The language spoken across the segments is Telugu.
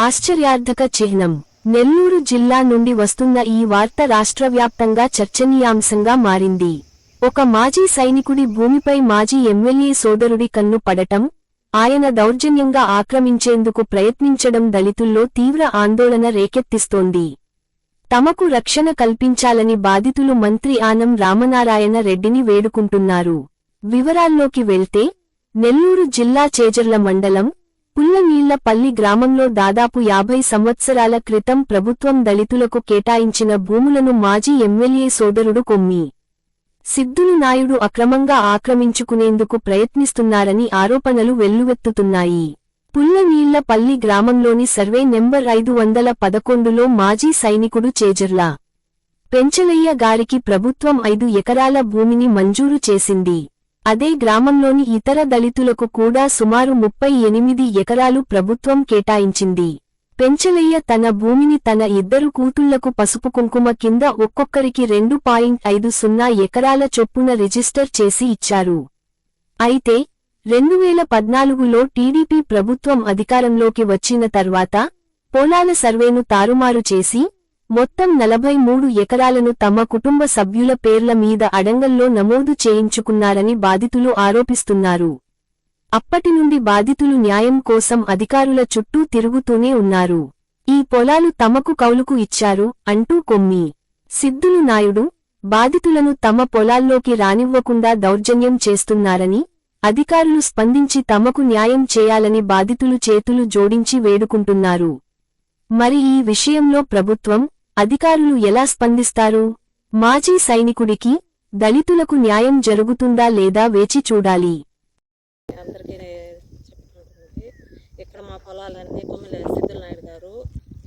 ఆశ్చర్యార్థక చిహ్నం. నెల్లూరు జిల్లా నుండి వస్తున్న ఈ వార్త రాష్ట్రవ్యాప్తంగా చర్చనీయాంశంగా మారింది. ఒక మాజీ సైనికుడి భూమిపై మాజీ ఎమ్మెల్యే సోదరుడి కన్ను పడటం, ఆయన దౌర్జన్యంగా ఆక్రమించేందుకు ప్రయత్నించడం దళితుల్లో తీవ్ర ఆందోళన రేకెత్తిస్తోంది. తమకు రక్షణ కల్పించాలని బాధితులు మంత్రి ఆనం రామనారాయణ రెడ్డిని వేడుకుంటున్నారు. వివరాల్లోకి వెళ్తే, నెల్లూరు జిల్లా చేజర్ల మండలం పుల్లనీళ్లపల్లి గ్రామంలో దాదాపు 50 సంవత్సరాల క్రితం ప్రభుత్వం దళితులకు కేటాయించిన భూములను మాజీ ఎమ్మెల్యే సోదరుడు కొమ్మి సిద్దులు నాయుడు అక్రమంగా ఆక్రమించుకునేందుకు ప్రయత్నిస్తున్నారని ఆరోపణలు వెల్లువెత్తుతున్నాయి. పుల్లనీళ్లపల్లి గ్రామంలోని సర్వే నెంబర్ 511లో మాజీ సైనికుడు చేజర్ల పెంచలయ్య గారికి ప్రభుత్వం 5 ఎకరాల భూమిని మంజూరు చేసింది. అదే గ్రామంలోని ఇతర దళితులకు కూడా సుమారు 38 ఎకరాలు ప్రభుత్వం కేటాయించింది. పెంచలయ్య తన భూమిని తన 2 కూతుళ్లకు పసుపు కుంకుమ కింద ఒక్కొక్కరికి 2.50 ఎకరాల చొప్పున రిజిస్టర్ చేసి ఇచ్చారు. అయితే 2014లో టీడీపీ ప్రభుత్వం అధికారంలోకి వచ్చిన తర్వాత పొలాల సర్వేను తారుమారు చేసి మొత్తం 43 ఎకరాలను తమ కుటుంబ సభ్యుల పేర్ల మీద అడంగల్లో నమోదు చేయించుకున్నారని బాధితులు ఆరోపిస్తున్నారు. అప్పటి నుండి బాధితులు న్యాయం కోసం అధికారుల చుట్టూ తిరుగుతూనే ఉన్నారు. ఈ పొలాలు తమకు కౌలుకు ఇచ్చారు అంటూ కొమ్మి సిద్దులు నాయుడు బాధితులను తమ పొలాల్లోకి రానివ్వకుండా దౌర్జన్యం చేస్తున్నారని, అధికారులు స్పందించి తమకు న్యాయం చేయాలని బాధితులు చేతులు జోడించి వేడుకుంటున్నారు. మరి ఈ విషయంలో ప్రభుత్వం, అధికారులు ఎలా స్పందిస్తారు? మాజీ సైనికుడికి, దళితులకు న్యాయం జరుగుతుందా లేదా వేచి చూడాలి. అందరికీ ఇక్కడ మా పొలాలన్నీ కొమ్మిల సిద్దుల నాయుడు గారు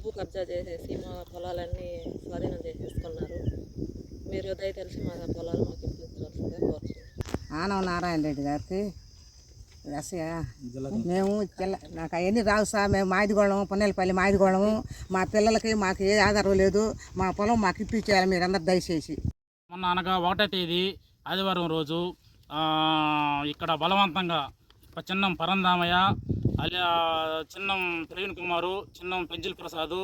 భూ కబ్జా చేసేసి మా పొలాలన్నీ స్వాధీనం చేసేసుకున్నారు. మీరు దయతలిసి మా పొలాలు మాకు ఇప్పించవలసిందిగా కోరుతున్నాం. ఆనం నారాయణ రెడ్డి గారికి మేము నాకు అవన్నీ రావు సార్. మేము మాదిగోళము, పున్నెలపల్లి మాదిగోళము. మా పిల్లలకి మాకు ఏ ఆధారం లేదు. మా పొలం మాకు ఇప్పించేయాలి మీరందరూ దయచేసి. మొన్న అనగా 1వ తేదీ ఆదివారం రోజు ఇక్కడ బలవంతంగా ఒక చిన్నం పరందామయ్య, చిన్నం ప్రవీణ్ కుమారు, చిన్నం పెంచిల్ ప్రసాదు,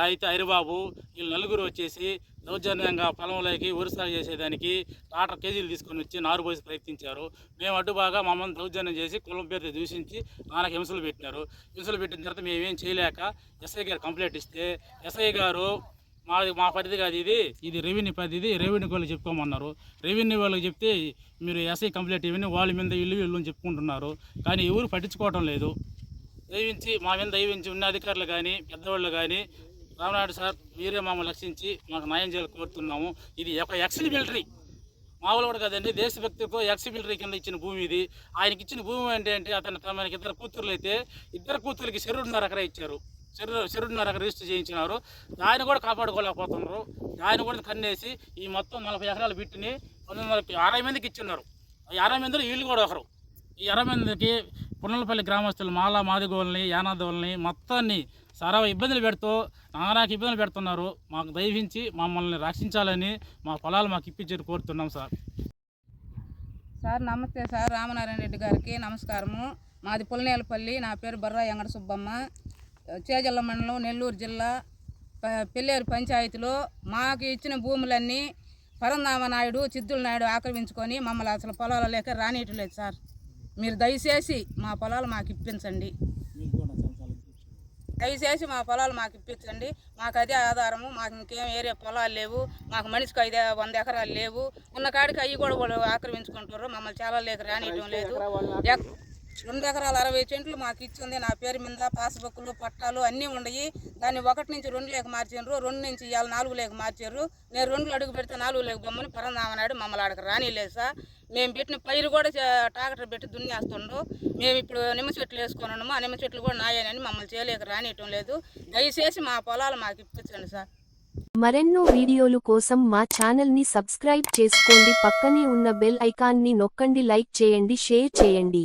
అయితే హరిబాబు వీళ్ళు నలుగురు వచ్చేసి దౌర్జన్యంగా పొలంలోకి వరి సాగు చేసేదానికి టాటర్ కేజీలు తీసుకొని వచ్చి నారు పోసి ప్రయత్నించారు. మేము అడ్డుబాగా మమ్మల్ని దౌర్జన్యం చేసి కులం పేరుతో దూషించి నాన్నకు హింసలు పెట్టినారు. హింసలు పెట్టిన తర్వాత మేమేం చేయలేక ఎస్ఐ గారు కంప్లైంట్ ఇస్తే ఎస్ఐ గారు మా పరిధి కాదు, ఇది రెవెన్యూ పరిధి, రెవెన్యూ వాళ్ళకి చెప్పుకోమన్నారు. రెవెన్యూ వాళ్ళకి చెప్తే మీరు ఎస్ఐ కంప్లైంట్ ఇవన్నీ వాళ్ళ మీద ఇల్లు అని చెప్పుకుంటున్నారు. కానీ ఎవరు పట్టించుకోవటం లేదు. దయవించి మా మీద దయవించి ఉన్న అధికారులు కానీ పెద్దవాళ్ళు కానీ, రామనాయుడు సార్ మీరే మమ్మల్ని రక్షించి మాకు న్యాయం చేయాలని కోరుతున్నాము. ఇది ఒక ఎక్స్ మిలిటరీ మామూలు కూడా కదండి, దేశభక్తితో ఎక్స్ మిలిటరీ కింద ఇచ్చిన భూమి ఇది. ఆయనకి ఇచ్చిన భూమి అంటే అతను మనకి 2 కూతుర్లు అయితే 2 కూతుర్లకి 1.5 ఎకరా ఇచ్చారు. 1.5 ఎకరా రిజిస్టర్ చేయించినారు. దాన్ని కూడా కాపాడుకోలేకపోతున్నారు. దాన్ని కూడా కన్నేసి ఈ మొత్తం 40 ఎకరాల బిట్టుని 60 మందికి ఇచ్చున్నారు. ఈ 60 మందిలో వీళ్ళు కూడా ఒకరు. ఈ 60 మందికి పున్నలపల్లి గ్రామస్తులు మాదిగోళ్ళని, యానాదోళ్ళని మొత్తాన్ని సర్వ ఇబ్బందులు నానాకి ఇబ్బందులు పెడుతున్నారు. మాకు దయవించి మమ్మల్ని రక్షించాలని, మా పొలాలు మాకు ఇప్పించి కోరుతున్నాం సార్. సార్ నమస్తే సార్. రామనారాయణ రెడ్డి గారికి నమస్కారము. మాది పుల్లనేలపల్లి. నా పేరు బర్రా ఎంగడ సుబ్బమ్మ. చేజల్ల మండలం, నెల్లూరు జిల్లా, పెళ్ళేరు పంచాయతీలో మాకు ఇచ్చిన భూములన్నీ పరందామ నాయుడు, సిద్దుల నాయుడు ఆక్రమించుకొని మమ్మల్ని అసలు పొలాల లేక రానియట్లేదు సార్. మీరు దయచేసి మా పొలాలు మాకు ఇప్పించండి. దయచేసి మా పొలాలు మాకు ఇప్పించండి. మాకు అదే ఆధారము. మాకు ఇంకేం ఏరియా పొలాలు లేవు. మాకు మనిషికి 100 ఎకరాలు లేవు. ఉన్న కాడికి అవి కూడా ఆక్రమించుకుంటారు. మమ్మల్ని చాలా లేక రానియటం లేదు. 2 ఎకరాల 60 సెంట్లు మాకు ఇచ్చింది. నా పేరు మీద పాస్బుక్లు, పట్టాలు అన్నీ ఉన్నాయి. దాన్ని 1 నుంచి 2 లేక మార్చారు. 2 నుంచి ఇవాళ 4 లేక మార్చారు. నేను 2 అడుగు పెడితే 4 లేక బొమ్మని పరందామన్నాడు. మమ్మల్ని ఆడక రానిలేదు సార్. మేము పెట్టిన పైరు కూడా ట్రాక్టర్ పెట్టి దున్నేస్తుండ్రు. మేము ఇప్పుడు నిమ్మ చెట్లు వేసుకొని ఉన్నాము. ఆ నిమ్మ చెట్లు కూడా నాయనని మమ్మల్ని చేయలేక రానియటం లేదు. దయచేసి మా పొలాలు మాకు ఇప్పించండి సార్. మరెన్నో వీడియోలు కోసం మా ఛానల్ని సబ్స్క్రైబ్ చేసుకోండి. పక్కనే ఉన్న బెల్ ఐకాన్ని నొక్కండి. లైక్ చేయండి, షేర్ చేయండి.